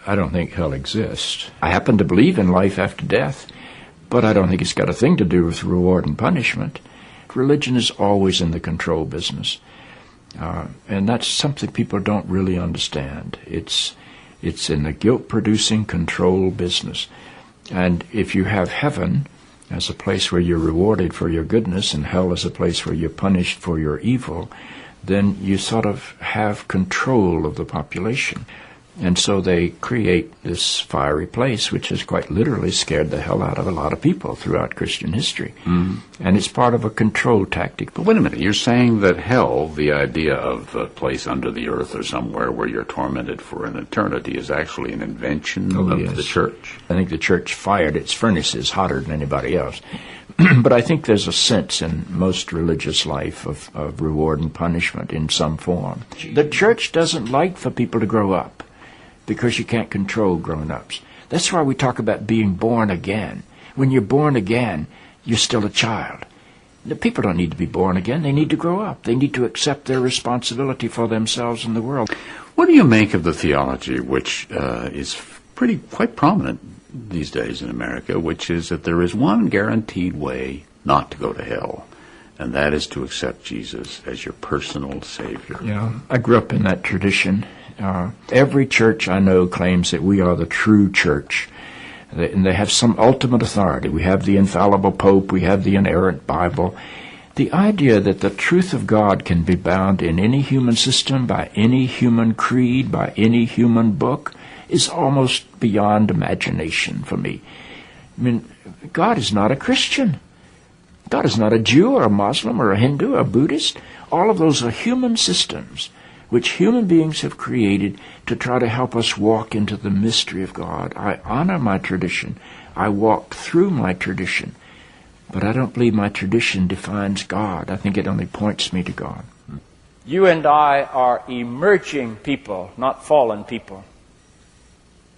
I don't think hell exists. I happen to believe in life after death, but I don't think it's got a thing to do with reward and punishment. Religion is always in the control business. And that's something people don't really understand. It's in the guilt-producing control business. And if you have heaven as a place where you're rewarded for your goodness and hell as a place where you're punished for your evil, then you sort of have control of the population. And so they create this fiery place, which has quite literally scared the hell out of a lot of people throughout Christian history. Mm-hmm. And it's part of a control tactic. But wait a minute, you're saying that hell, the idea of a place under the earth or somewhere where you're tormented for an eternity, is actually an invention of the church? I think the church fired its furnaces hotter than anybody else. But I think there's a sense in most religious life of reward and punishment in some form. The church doesn't like for people to grow up, because you can't control grown-ups. That's why we talk about being born again. When you're born again, you're still a child. The people don't need to be born again. They need to grow up. They need to accept their responsibility for themselves and the world. What do you make of the theology, which is quite prominent these days in America, which is that there is one guaranteed way not to go to hell, and that is to accept Jesus as your personal Savior? Yeah, I grew up in that tradition. Every church I know claims that we are the true church, and they have some ultimate authority. We have the infallible Pope, we have the inerrant Bible. The idea that the truth of God can be bound in any human system, by any human creed, by any human book, is almost beyond imagination for me. I mean, God is not a Christian. God is not a Jew or a Muslim or a Hindu or a Buddhist. All of those are human systems which human beings have created to try to help us walk into the mystery of God. I honor my tradition. I walk through my tradition. But I don't believe my tradition defines God. I think it only points me to God. You and I are emerging people, not fallen people.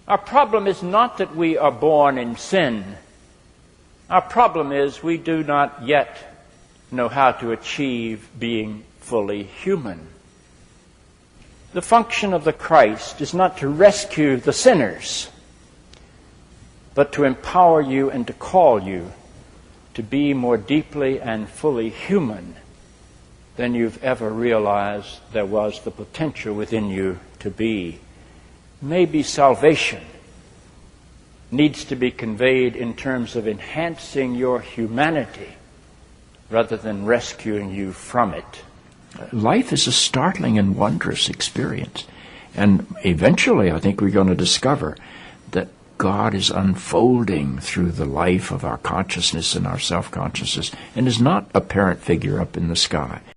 Our problem is not that we are born in sin. Our problem is we do not yet know how to achieve being fully human. The function of the Christ is not to rescue the sinners, but to empower you and to call you to be more deeply and fully human than you've ever realized there was the potential within you to be. Maybe salvation needs to be conveyed in terms of enhancing your humanity rather than rescuing you from it. Life is a startling and wondrous experience. And eventually, I think we're going to discover that God is unfolding through the life of our consciousness and our self-consciousness and is not a parent figure up in the sky.